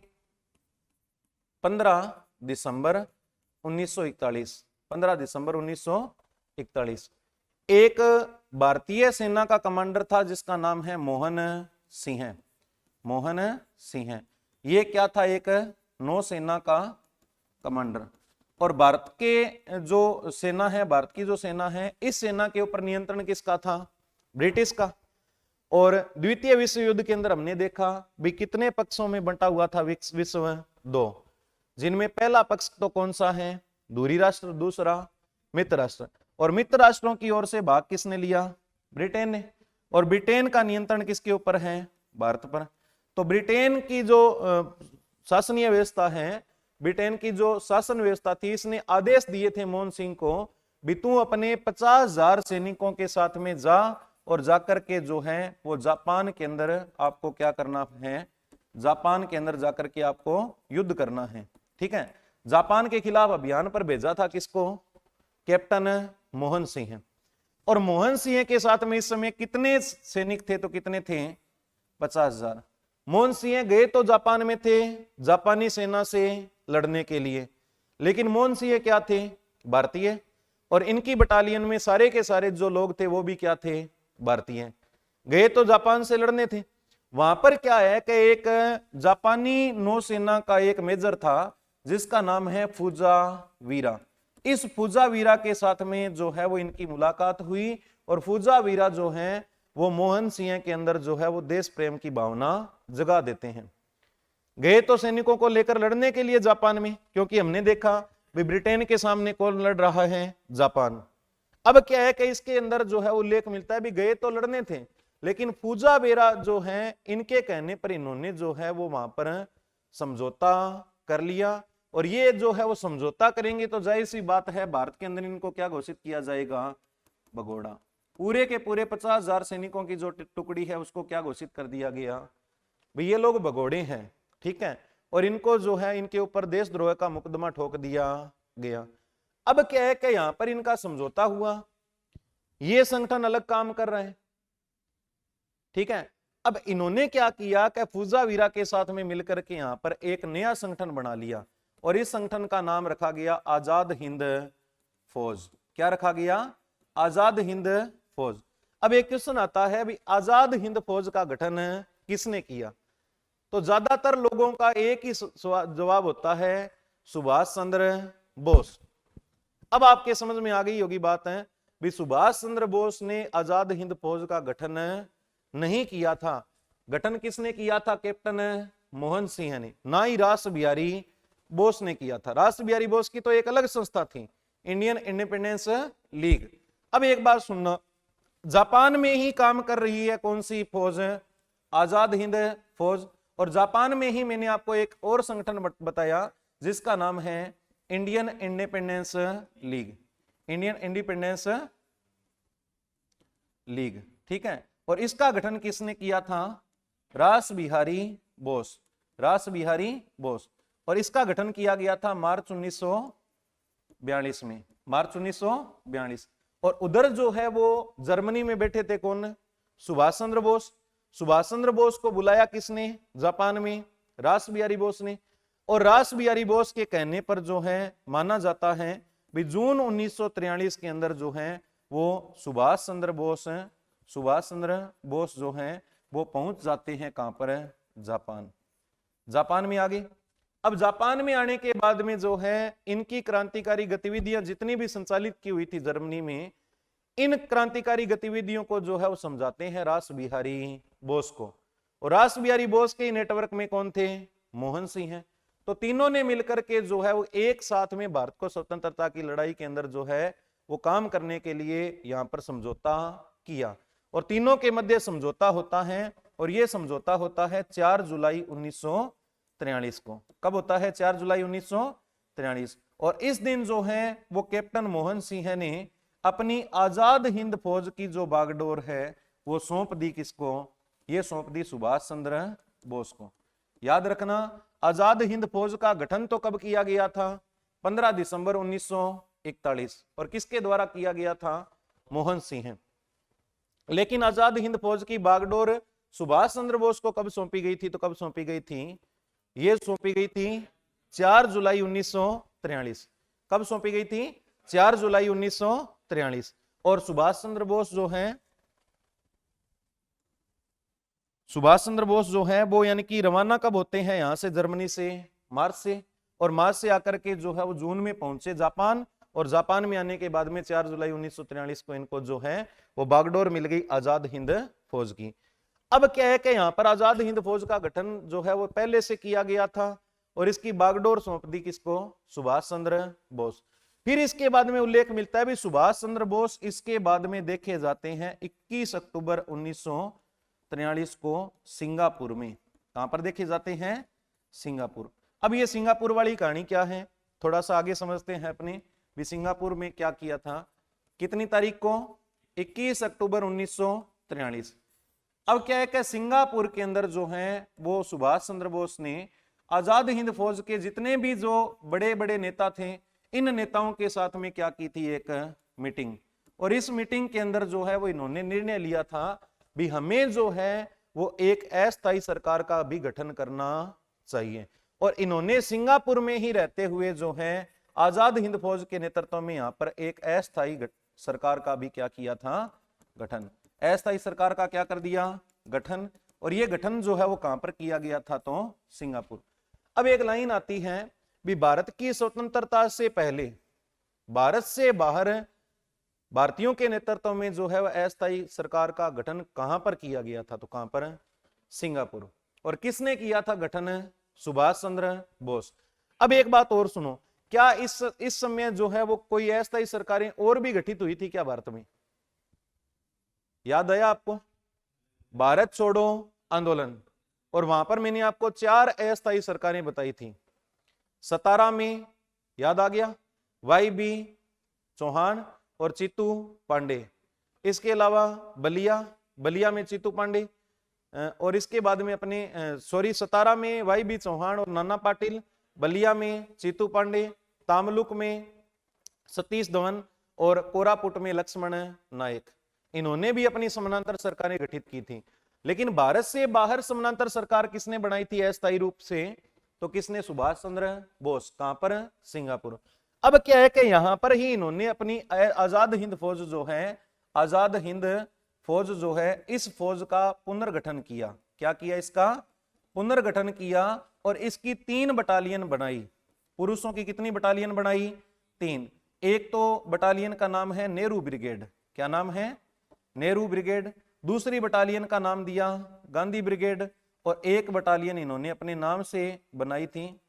15 दिसंबर 1941। 15 दिसंबर 1941 एक भारतीय सेना का कमांडर था जिसका नाम है मोहन सिंह। मोहन सिंह ये क्या था? एक नौसेना का कमांडर। और भारत के जो सेना है, भारत की जो सेना है, इस सेना के ऊपर नियंत्रण किसका था? ब्रिटिश का। और द्वितीय विश्व युद्ध के अंदर हमने देखा भी कितने पक्षों में बंटा हुआ था विश्व? 2, जिनमें पहला पक्ष तो कौन सा है? दूरी राष्ट्र, दूसरा मित्र राष्ट्र। और मित्र राष्ट्रों की ओर से भाग किसने लिया? ब्रिटेन ने। और ब्रिटेन का नियंत्रण किसके ऊपर है? भारत पर। तो ब्रिटेन की जो शासनीय व्यवस्था है, ब्रिटेन की जो शासन व्यवस्था थी, इसने आदेश दिए थे मोहन सिंह को भी तू अपने 50,000 सैनिकों के साथ में जा, और जाकर के जो है वो जापान के अंदर आपको क्या करना है? जापान के अंदर जाकर के आपको युद्ध करना है। ठीक है। जापान के खिलाफ अभियान पर भेजा था किसको? कैप्टन मोहन सिंह। और मोहन सिंह के साथ में इस समय कितने सैनिक थे? तो कितने थे? 50,000। मोहन सिंह गए तो जापान में थे जापानी सेना से लड़ने के लिए, लेकिन मोहन सिंह क्या थे? भारतीय। और इनकी बटालियन में सारे के सारे जो लोग थे वो भी क्या थे? भारतीय। गए तो जापान से लड़ने थे। वहां पर क्या है कि एक जापानी नौसेना का एक मेजर था जिसका नाम है फुजावीरा। इस फुजावीरा के साथ में जो है वो इनकी मुलाकात हुई, और फुजावीरा जो है वो मोहन सिंह के अंदर जो है वो देश प्रेम की भावना जगा देते हैं। गए तो सैनिकों को लेकर लड़ने के लिए जापान में, क्योंकि हमने देखा भी ब्रिटेन के सामने कौन लड़ रहा है? जापान। अब क्या है कि इसके अंदर जो है उल्लेख मिलता है भी गए तो लड़ने थे, लेकिन फुजावेरा जो है इनके कहने पर इन्होंने जो है वो वहां पर समझौता कर लिया। और ये जो है वो समझौता करेंगे तो जाहिर सी बात है भारत के अंदर इनको क्या घोषित किया जाएगा? भगोड़ा। पूरे के पूरे 50,000 सैनिकों की जो टुकड़ी है उसको क्या घोषित कर दिया गया? भाई ये लोग भगोड़े हैं। ठीक है। और इनको जो है इनके ऊपर देशद्रोह का मुकदमा ठोक दिया गया। अब क्या है कि यहां पर इनका समझौता हुआ, ये संगठन अलग काम कर रहे हैं। ठीक है। अब इन्होंने क्या किया कि फुजावीरा के साथ में मिलकर के यहां पर एक नया संगठन बना लिया, और इस संगठन का नाम रखा गया आजाद हिंद फौज। क्या रखा गया? आजाद हिंद फौज। अब एक क्वेश्चन आता है भी आजाद हिंद फौज का गठन किसने किया? तो ज्यादातर लोगों का एक ही जवाब होता है, सुभाष चंद्र बोस। अब आपके समझ में आ गई होगी बात है भी सुभाष चंद्र बोस ने आजाद हिंद फौज का गठन नहीं किया था। गठन किसने किया था? कैप्टन मोहन सिंह ने, ना ही रास बिहारी बोस ने किया था। रास बिहारी बोस की तो एक अलग संस्था थी, इंडियन इंडिपेंडेंस लीग। अब एक बात सुनना, जापान में ही काम कर रही है कौन सी फौज? आजाद हिंद फौज। और जापान में ही मैंने आपको एक और संगठन बताया जिसका नाम है Indian independence league, Indian independence league, ठीक है। और इसका गठन किसने किया था? रास बिहारी बोस, रास बिहारी बोस। और इसका गठन किया गया था मार्च 1942 में, मार्च 1942। और उधर जो है वो जर्मनी में बैठे थे कौन? सुभाष चंद्र बोस। सुभाष चंद्र बोस को बुलाया किसने जापान में? रास बिहारी बोस ने। और रास बिहारी बोस के कहने पर जो है माना जाता है भी जून 1943 के अंदर जो है वो सुभाष चंद्र बोस जो है वो पहुंच जाते हैं कहां पर? जापान। जापान में आगे। अब जापान में आने के बाद में जो है इनकी क्रांतिकारी गतिविधियां जितनी भी संचालित की हुई थी जर्मनी में, इन क्रांतिकारी गतिविधियों को जो है वो समझाते हैं रास बिहारी बोस को। और रास बिहारी बोस के नेटवर्क में कौन थे? मोहन सिंह हैं। तो तीनों ने मिलकर के जो है वो एक साथ में भारत को स्वतंत्रता की लड़ाई के अंदर जो है वो काम करने के लिए यहां पर समझौता किया। और तीनों के मध्य समझौता होता है, और ये समझौता होता है 4 जुलाई 1943 को। कब होता है? 4 जुलाई 1943। और इस दिन जो है वो कैप्टन मोहन सिंह ने अपनी आजाद हिंद फौज की जो बागडोर है वो सौंप दी किसको? ये सौंप दी सुभाष चंद्र बोस को। याद रखना, आजाद हिंद फौज का गठन तो कब किया गया था? 15 दिसंबर 1941। और किसके द्वारा किया गया था? मोहन सिंह। लेकिन आजाद हिंद फौज की बागडोर सुभाष चंद्र बोस को कब सौंपी गई थी? तो कब सौंपी गई थी? ये सौंपी गई थी 4 जुलाई 1943। कब सौंपी गई थी? 4 जुलाई 1943। और सुभाष चंद्र बोस जो है वो यानी कि रवाना कब होते हैं यहां से जर्मनी से? मार्च से। और मार्च से आकर के जो है वो जून में पहुंचे जापान। और जापान में आने के बाद में 4 जुलाई 1943 को इनको जो है वो बागडोर मिल गई आजाद हिंद फौज की। अब क्या है कि यहां पर आजाद हिंद फौज का गठन जो है वो पहले से किया गया था, और इसकी बागडोर सौंप दी किसको? सुभाष चंद्र बोस। फिर इसके बाद में उल्लेख मिलता है भी सुभाष चंद्र बोस इसके बाद में देखे जाते हैं 21 अक्टूबर 1943 को सिंगापुर में। कहां पर देखे जाते हैं? सिंगापुर। अब ये सिंगापुर वाली कहानी क्या है, थोड़ा सा आगे समझते हैं अपने भी। सिंगापुर में क्या किया था? कितनी तारीख को? 21 अक्टूबर 1943। अब क्या है कि सिंगापुर के अंदर जो है वो सुभाष चंद्र बोस ने आजाद हिंद फौज के जितने भी जो बड़े बड़े नेता थे, इन नेताओं के साथ में क्या की थी? एक मीटिंग। और इस मीटिंग के अंदर जो है वो इन्होंने निर्णय लिया था भी हमें जो है वो एक अस्थायी सरकार का भी गठन करना चाहिए। और इन्होंने सिंगापुर में ही रहते हुए जो है आजाद हिंद फौज के नेतृत्व में यहां पर एक अस्थायी सरकार का भी क्या किया था? गठन। अस्थायी सरकार का क्या कर दिया? गठन। और ये गठन जो है वो कहां पर किया गया था? तो सिंगापुर। अब एक लाइन आती है भी भारत की स्वतंत्रता से पहले भारत से बाहर भारतीयों के नेतृत्व में जो है वह अस्थायी सरकार का गठन कहां पर किया गया था? तो कहां पर? सिंगापुर। और किसने किया था गठन? सुभाष चंद्र बोस। अब एक बात और सुनो, क्या इस समय जो है वो कोई अस्थायी सरकारें और भी गठित हुई थी क्या भारत में? याद आया आपको? भारत छोड़ो आंदोलन, और वहां पर मैंने आपको 4 अस्थायी सरकारें बताई थी। 17 में याद आ गया, वाई.बी. चौहान और चित्तू पांडे। इसके अलावा बलिया में चित्तू पांडे। और इसके बाद में अपने 17 में वाई.बी. चौहान और नाना पाटिल, बलिया में चित्तू पांडे, तामलुक में सतीश धवन और कोरापुट में लक्ष्मण नायक। इन्होंने भी अपनी समानांतर सरकारें गठित की थी। लेकिन भारत से बाहर समानांतर सरकार किसने बनाई थी अस्थायी रूप से? तो किसने? सुभाष चंद्र बोस। कहां पर? सिंगापुर। अब क्या है कि यहां पर ही इन्होंने अपनी आजाद हिंद फौज जो है, आजाद हिंद फौज जो है, इस फौज का पुनर्गठन किया। क्या किया? इसका पुनर्गठन किया। और इसकी 3 बटालियन बनाई। पुरुषों की कितनी बटालियन बनाई? 3। एक तो बटालियन का नाम है नेहरू ब्रिगेड। क्या नाम है? नेहरू ब्रिगेड। दूसरी बटालियन का नाम दिया गांधी ब्रिगेड, और एक बटालियन इन्होंने अपने नाम से बनाई थी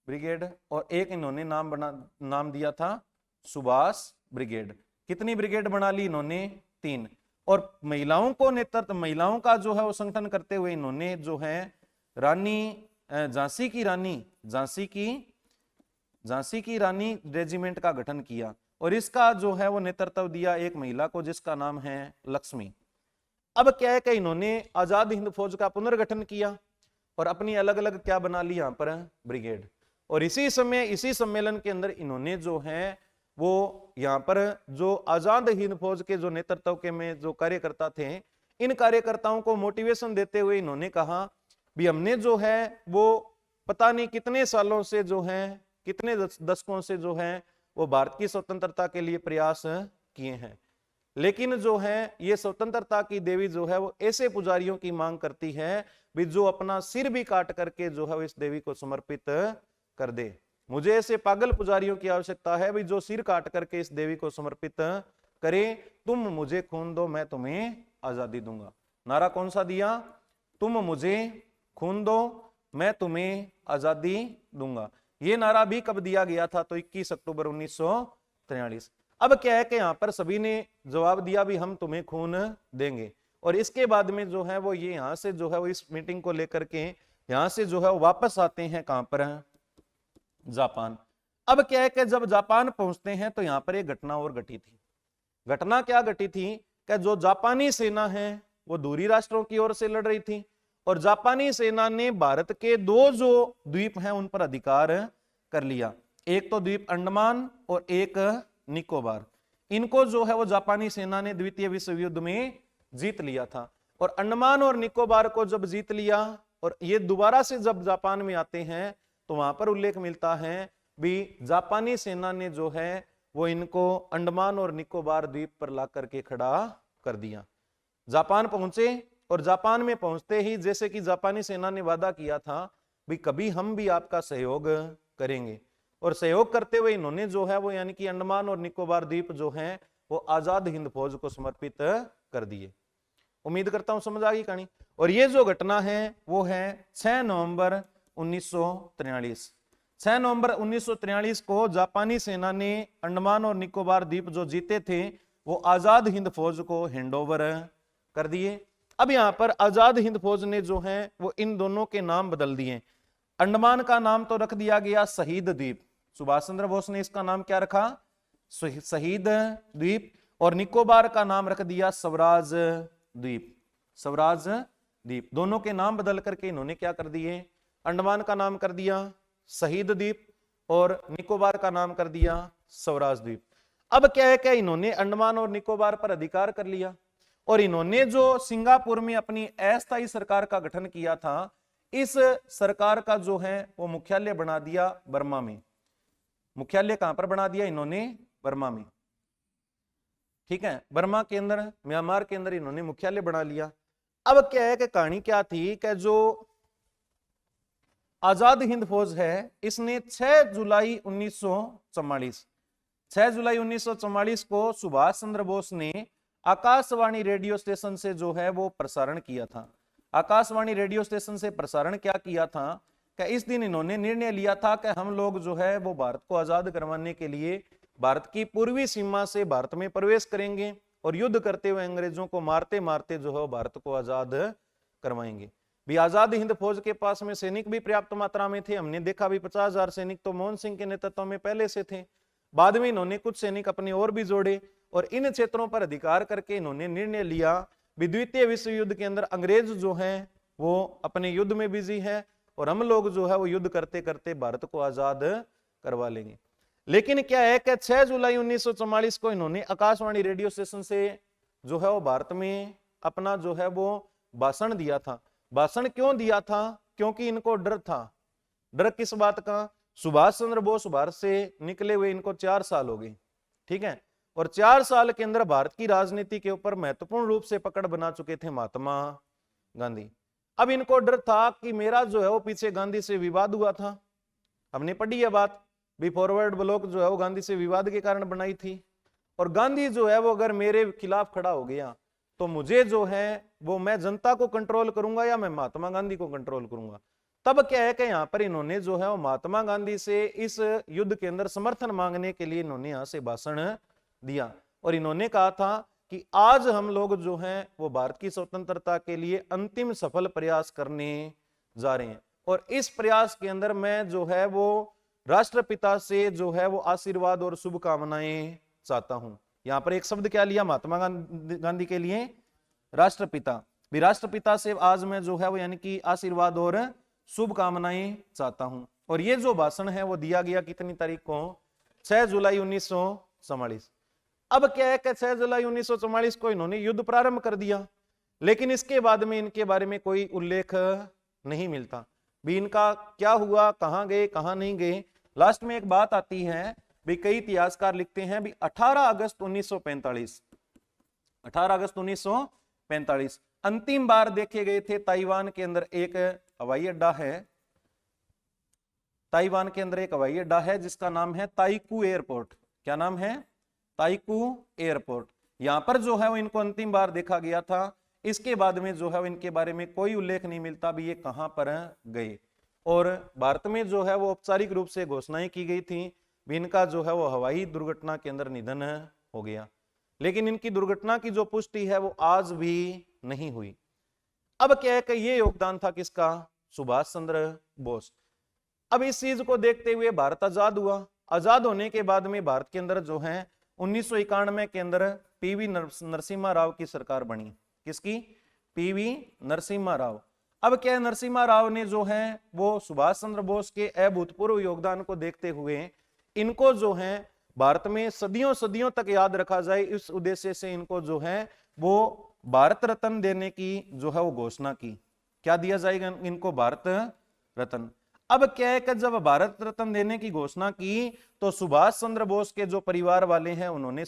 ब्रिगेड, और एक इन्होंने नाम दिया था सुभाष ब्रिगेड। कितनी ब्रिगेड बना ली इन्होंने? 3। और महिलाओं को नेतृत्व, महिलाओं का जो है वो संगठन करते हुए इन्होंने जो है रानी झांसी की रानी रेजिमेंट का गठन किया, और इसका जो है वो नेतृत्व दिया एक महिला को जिसका नाम है लक्ष्मी। अब क्या है कि इन्होंने आजाद हिंद फौज का पुनर्गठन किया और अपनी अलग अलग क्या बना ली यहां पर? ब्रिगेड। और इसी समय इसी सम्मेलन के अंदर इन्होंने जो है वो यहाँ पर जो आजाद हिंद फौज के जो नेतृत्व के में जो कार्यकर्ता थे, इन कार्यकर्ताओं को मोटिवेशन देते हुए इन्होंने कहा भी हमने जो है वो पता नहीं कितने सालों से जो है, कितने दशकों से जो है वो भारत की स्वतंत्रता के लिए प्रयास किए हैं, लेकिन जो है ये स्वतंत्रता की देवी जो है वो ऐसे पुजारियों की मांग करती है भी जो अपना सिर भी काट करके जो है इस देवी को समर्पित कर दे। मुझे ऐसे पागल पुजारियों की आवश्यकता है भी जो सिर काट करके इस देवी को समर्पित करे। तुम मुझे खून दो, मैं तुम्हें आजादी दूंगा। नारा कौन सा दिया? तुम मुझे खून दो, मैं तुम्हें आजादी दूंगा। ये नारा भी कब दिया गया था? तो 21 अक्टूबर 1943। अब क्या है कि यहां पर सभी ने जवाब दिया भी हम तुम्हें खून देंगे, और इसके बाद में जो है वो ये यहां से जो है वो इस मीटिंग को लेकर के यहां से जो है वापस आते हैं कहां पर? जापान। अब क्या है कि जब जापान पहुंचते हैं तो यहां पर एक घटना और घटी थी। घटना क्या घटी थी कि जो जापानी सेना है वो दूरी राष्ट्रों की ओर से लड़ रही थी, और जापानी सेना ने भारत के 2 जो द्वीप हैं उन पर अधिकार कर लिया। एक तो द्वीप अंडमान और एक निकोबार। इनको जो है वो जापानी सेना ने द्वितीय विश्व युद्ध में जीत लिया था। और अंडमान और निकोबार को जब जीत लिया और ये दोबारा से जब जापान में आते हैं तो वहां पर उल्लेख मिलता है भी जापानी सेना ने जो है वो इनको अंडमान और निकोबार द्वीप पर ला करके खड़ा कर दिया। जापान पहुंचे, और जापान में पहुंचते ही जैसे कि जापानी सेना ने वादा किया था भी कभी हम भी आपका सहयोग करेंगे, और सहयोग करते हुए इन्होंने जो है वो यानी कि अंडमान और निकोबार द्वीप जो है वो आजाद हिंद फौज को समर्पित कर दिए। उम्मीद करता हूं समझ आ गई कहानी। और ये जो घटना है वो है 6 नवंबर 1943। 6 नवंबर 1943 को जापानी सेना ने अंडमान और निकोबार द्वीप जो जीते थे वो आजाद हिंद फौज को हैंडओवर कर दिए। अब यहां पर आजाद हिंद फौज ने जो है वो इन दोनों के नाम बदल दिए। अंडमान का नाम तो रख दिया गया शहीद द्वीप, सुभाष चंद्र बोस ने इसका नाम क्या रखा? शहीद द्वीप। और निकोबार का नाम रख दिया स्वराज द्वीप। स्वराज द्वीप दोनों के नाम बदल करके इन्होंने क्या कर दिए? अंडमान का नाम कर दिया शहीद द्वीप और निकोबार का नाम कर दिया स्वराज द्वीप। अब क्या है कि इन्होंने अंडमान और निकोबार पर अधिकार कर लिया, और इन्होंने जो सिंगापुर में अपनी अस्थायी सरकार का गठन किया था, इस सरकार का जो है वो मुख्यालय बना दिया बर्मा में। मुख्यालय कहां पर बना दिया इन्होंने? बर्मा में। ठीक है, बर्मा के अंदर, म्यांमार के अंदर इन्होंने मुख्यालय बना लिया। अब क्या है कि कहानी क्या थी कि जो आजाद हिंद फौज है इसने 6 जुलाई 1944 को सुभाष चंद्र बोस ने आकाशवाणी रेडियो स्टेशन से जो है वो प्रसारण किया था। आकाशवाणी रेडियो स्टेशन से प्रसारण क्या किया था कि इस दिन इन्होंने निर्णय लिया था कि हम लोग जो है वो भारत को आजाद करवाने के लिए भारत की पूर्वी सीमा से भारत में प्रवेश करेंगे और युद्ध करते हुए अंग्रेजों को मारते मारते जो है भारत को आजाद करवाएंगे। भी आजाद हिंद फौज के पास में सैनिक भी पर्याप्त मात्रा में थे। हमने देखा भी 50,000 सैनिक तो मोहन सिंह के नेतृत्व में पहले से थे। बाद में इन्होंने कुछ सैनिक अपने और भी जोड़े और इन क्षेत्रों पर अधिकार करके इन्होंने निर्णय लिया भी द्वितीय विश्व युद्ध के अंदर अंग्रेज जो है वो अपने युद्ध में बिजी है और हम लोग जो है वो युद्ध करते करते भारत को आजाद करवा लेंगे। लेकिन क्या है कि 6 जुलाई 1944 को इन्होंने आकाशवाणी रेडियो स्टेशन से जो है वो भारत में अपना जो है वो भाषण दिया था। भाषण क्यों दिया था? क्योंकि इनको डर था। डर किस बात का? सुभाष चंद्र बोस भारत से निकले हुए इनको 4 साल हो गए, ठीक है, और 4 साल के अंदर भारत की राजनीति के ऊपर महत्वपूर्ण रूप से पकड़ बना चुके थे महात्मा गांधी। अब इनको डर था कि मेरा जो है वो पीछे गांधी से विवाद हुआ था, हमने पढ़ी है बात भी, फॉरवर्ड ब्लॉक जो है वो गांधी से विवाद के कारण बनाई थी और गांधी जो है वो अगर मेरे खिलाफ खड़ा हो गया तो मुझे जो है वो मैं जनता को कंट्रोल करूंगा या मैं महात्मा गांधी को कंट्रोल करूंगा। तब क्या है कि यहाँ पर इन्होंने जो है वो महात्मा गांधी से इस युद्ध के अंदर समर्थन मांगने के लिए इन्होंने यहाँ से भाषण दिया और इन्होंने कहा था कि आज हम लोग जो हैं वो भारत की स्वतंत्रता के लिए अंतिम सफल प्रयास करने जा रहे हैं और इस प्रयास के अंदर मैं जो है वो राष्ट्रपिता से जो है वो आशीर्वाद और शुभकामनाएं चाहता हूं। यहां पर एक शब्द क्या लिया महात्मा गांधी के लिए, राष्ट्रपिता। भी राष्ट्रपिता से आज मैं जो है वो यानी कि आशीर्वाद और शुभकामनाएं चाहता हूं। और ये जो भाषण है वो दिया गया कितनी तारीख को, 6 जुलाई 1944। अब क्या है कि 6 जुलाई 1944 को इन्होंने युद्ध प्रारंभ कर दिया, लेकिन इसके बाद में इनके बारे में कोई उल्लेख नहीं मिलता भी इनका क्या हुआ, कहां गए कहां नहीं गए। लास्ट में एक बात आती है भी कई इतिहासकार लिखते हैं भी 18 अगस्त 1945 अंतिम बार देखे गए थे। ताइवान के अंदर एक हवाई अड्डा है, जिसका नाम है ताइकू एयरपोर्ट। क्या नाम है, ताइकू एयरपोर्ट। यहां पर जो है वो इनको अंतिम बार देखा गया था। इसके बाद में जो है इनके बारे में कोई उल्लेख नहीं मिलता भी ये कहां पर गए। और भारत में जो है वो औपचारिक रूप से घोषणाएं की गई थी भी इनका जो है वो हवाई दुर्घटना के अंदर निधन हो गया, लेकिन इनकी दुर्घटना की जो पुष्टि है वो आज भी नहीं हुई। अब क्या है कि ये योगदान था किसका, सुभाष चंद्र बोस। अब इस चीज को देखते हुए भारत आजाद हुआ। आजाद होने के बाद में भारत के अंदर जो है 1991 के अंदर पीवी नरसिम्हा राव की सरकार बनी। किसकी, पीवी नरसिम्हा राव। अब क्या है, नरसिम्हा राव ने जो है वो सुभाष चंद्र बोस के अभूतपूर्व योगदान को देखते हुए इनको जो है भारत में सदियों सदियों तक याद रखा जाए, इस उद्देश्य से इनको जो है वो भारत रत्न देने की जो है वो घोषणा की। क्या दिया जाएगा इनको, भारत रत्न। अब क्या है कि जब भारत रत्न देने की घोषणा की तो सुभाष चंद्र बोस के जो परिवार वाले हैं उन्होंने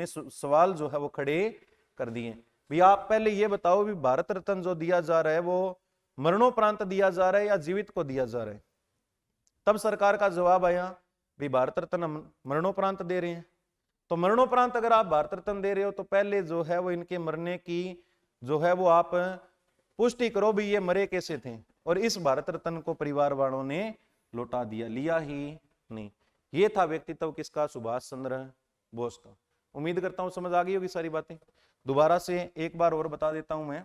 सवाल जो है वो खड़े कर दिए। भैया आप पहले ये बताओ भी भारत रत्न जो दिया जा रहा है वो मरणोपरांत दिया जा रहा है या जीवित को दिया जा रहा है। तब सरकार का जवाब आया भी भारत रत्न मरणोपरांत दे रहे हैं। तो मरणोपरांत अगर आप भारत रत्न दे रहे हो तो पहले जो है वो इनके मरने की जो है वो आप पुष्टि करो भी ये मरे कैसे थे। और इस भारत रत्न को परिवार वालों ने लौटा दिया, लिया ही नहीं। ये था व्यक्तित्व किसका, सुभाष चंद्र बोस का। उम्मीद करता हूं समझ आ गई होगी सारी बातें। दोबारा से एक बार और बता देता हूं मैं,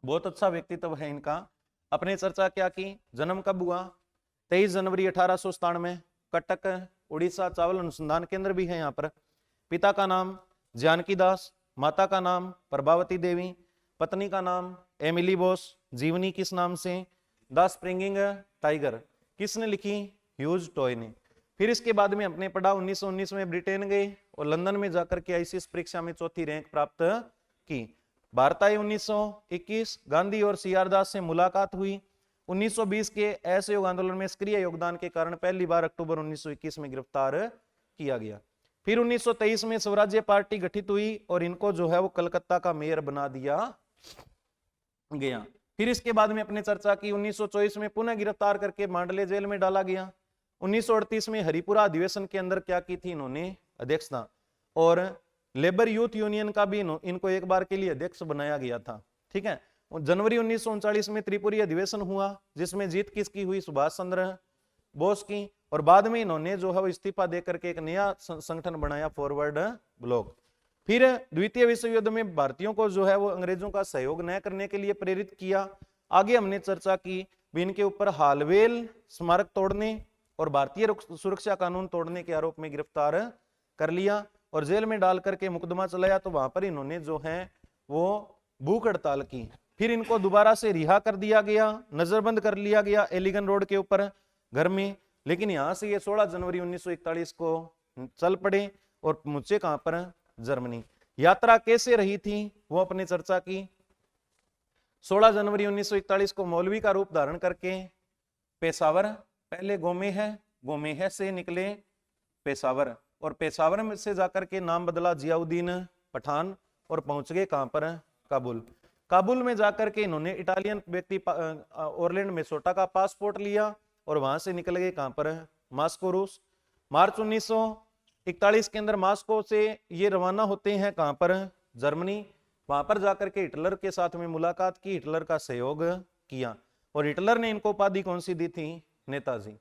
बहुत अच्छा व्यक्तित्व है इनका। अपने चर्चा क्या की, जन्म कब हुआ, 23 जनवरी 1897, कटक उड़ीसा, चावल अनुसंधान केंद्र भी है यहाँ पर। पिता का नाम जानकी दास, माता का नाम प्रभावती देवी, पत्नी का नाम एमिली बोस, जीवनी किस नाम से, द स्प्रिंगिंग टाइगर किसने लिखी, ह्यूज टॉय ने। फिर इसके बाद में अपने पढ़ा 1919 में ब्रिटेन गए और लंदन में जाकर के आईसीएस परीक्षा में चौथी रैंक प्राप्त की। भारत आए 1921, गांधी और सीआर दास से मुलाकात हुई। 1920 के असहयोग आंदोलन में सक्रिय योगदान के कारण पहली बार अक्टूबर 1921 में गिरफ्तार किया गया। फिर 1923 में स्वराज्य पार्टी गठित हुई और इनको जो है वो कलकत्ता का मेयर बना दिया गया। फिर इसके बाद में अपने चर्चा की 1924 में पुनः गिरफ्तार करके मांडले जेल में डाला गया। 1938 में हरिपुरा अधिवेशन के अंदर क्या की थी इन्होंने, अध्यक्षता। और लेबर यूथ यूनियन का भी इनको एक बार के लिए अध्यक्ष बनाया गया था। ठीक है। जनवरी 1939 में त्रिपुरी अधिवेशन हुआ जिसमें जीत किसकी हुई, सुभाष चंद्र बोस की। और बाद में इन्होंने जो है वो इस्तीफा देकर के एक नया संगठन बनाया, फॉरवर्ड ब्लॉक। फिर द्वितीय विश्व युद्ध में भारतीयों को जो है वो अंग्रेजों का सहयोग न करने के लिए प्रेरित किया। आगे हमने चर्चा की भी इनके ऊपर हालवेल स्मारक तोड़ने और भारतीय सुरक्षा कानून तोड़ने के आरोप में गिरफ्तार कर लिया और जेल में डाल करके मुकदमा चलाया। तो वहां पर इन्होंने जो है वो भूख हड़ताल की। फिर इनको दोबारा से रिहा कर दिया गया, नजरबंद कर लिया गया एलिगन रोड के ऊपर घर में। लेकिन यहां से ये 16 जनवरी 1941 को चल पड़े और मुझसे कहां पर, जर्मनी। यात्रा कैसे रही थी वो अपने चर्चा की। 16 जनवरी 1941 को मौलवी का रूप धारण करके पेशावर, पहले गोमेह से निकले पेशावर और पेशावर में से जाकर के नाम बदला जियाउद्दीन पठान और पहुंच गए कहां पर, काबुल। काबुल में जाकर के इन्होंने इटालियन व्यक्ति ओरलैंड मेसोटा का पासपोर्ट लिया और वहां से निकल गए कहां पर, मास्को रूस। मार्च 41 के अंदर मॉस्को से ये रवाना होते हैं, कहां पर, जर्मनी। वहां पर जाकर के हिटलर के साथ में मुलाकात की, हिटलर का सहयोग किया और हिटलर ने इनको उपाधि कौन सी दी थी, नेताजी।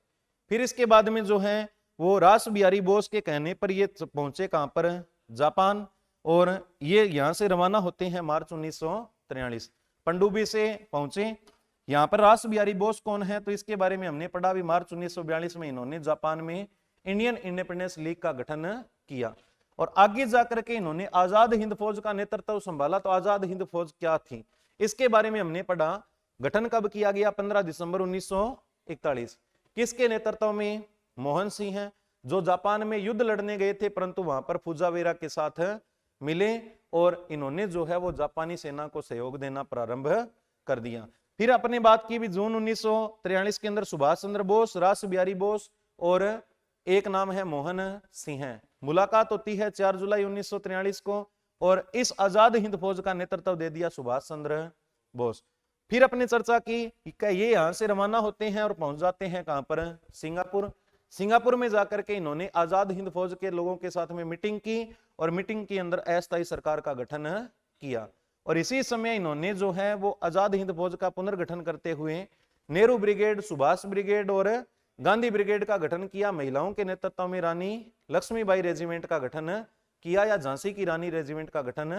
फिर इसके बाद में जो है वो रास बिहारी बोस के कहने पर ये पहुंचे कहां पर, जापान, और ये यहां से रवाना होते हैं मार्च 1943, पनडुब्बी से पहुंचे। यहां पर रास बिहारी बोस कौन है, तो इसके बारे में हमने पढ़ा भी, मार्च 1942 में इन्होंने जापान में इंडियन इंडिपेंडेंस लीग का गठन किया और आगे जाकर के इन्होंने आजाद हिंद फौज का नेतृत्व संभाला। तो आजाद हिंद फौज क्या थी, इसके बारे में हमने पढ़ा। गठन कब किया गया, 15 दिसंबर 1941। किसके नेतृत्व में, मोहन सिंह हैं, जो जापान में युद्ध लड़ने गए थे, परंतु वहां पर फुजावेरा के साथ मिले और इन्होंने जो है वो जापानी सेना को सहयोग देना प्रारंभ कर दिया। फिर अपने बात की भी, जून 1943 के अंदर सुभाष चंद्र बोस, रास बिहारी बोस और एक नाम है मोहन सिंह है, मुलाकात होती है 4 जुलाई 1943 को और इस आजाद हिंद फौज का नेतृत्व दे दिया सुभाष चंद्र बोस। फिर अपने चर्चा की, ये यहां से रवाना होते हैं और पहुंच जाते हैं कहां पर, सिंगापुर। सिंगापुर में जाकर के इन्होंने आजाद हिंद फौज के लोगों के साथ में मीटिंग की और मीटिंग के अंदर अस्थायी सरकार का गठन किया और इसी समय इन्होंने जो है वो आजाद हिंद फौज का पुनर्गठन करते हुए नेहरू ब्रिगेड, सुभाष ब्रिगेड और गांधी ब्रिगेड का गठन किया। महिलाओं के नेतृत्व में रानी लक्ष्मीबाई रेजिमेंट का गठन किया या झांसी की रानी रेजिमेंट का गठन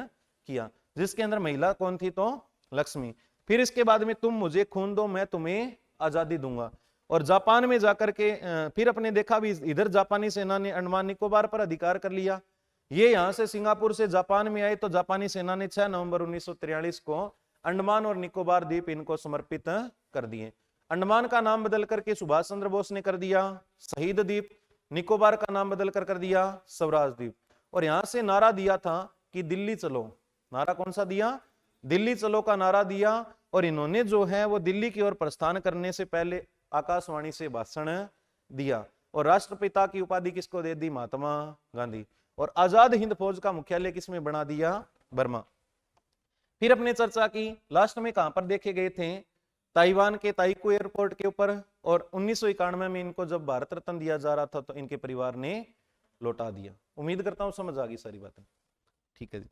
किया, जिसके अंदर महिला कौन थी, तो लक्ष्मी। फिर इसके बाद में तुम मुझे खून दो मैं तुम्हें आजादी दूंगा। और जापान में जाकर के फिर अपने देखा भी, इधर जापानी सेना ने अंडमान निकोबार पर अधिकार कर लिया। ये यहां से सिंगापुर से जापान में आए तो जापानी सेना ने 6 नवंबर 1943 को अंडमान और निकोबार द्वीप इनको समर्पित कर दिए। अंडमान का नाम बदल करके सुभाष चंद्र बोस ने कर दिया शहीद द्वीप, निकोबार का नाम बदल कर दिया स्वराज द्वीप। और यहां से नारा दिया था कि दिल्ली चलो, नारा कौन सा दिया, दिल्ली चलो का नारा दिया। और इन्होंने जो है वो दिल्ली की ओर प्रस्थान करने से पहले आकाशवाणी से भाषण दिया और राष्ट्रपिता की उपाधि किसको दे दी, महात्मा गांधी। और आजाद हिंद फौज का मुख्यालय किसमें बना दिया, बर्मा। फिर अपने चर्चा की, लास्ट में कहां पर देखे गए थे, ताइवान के ताइको एयरपोर्ट के ऊपर। और 1991 में इनको जब भारत रत्न दिया जा रहा था तो इनके परिवार ने लौटा दिया। उम्मीद करता हूं समझ आ गई सारी बातें, ठीक है जी।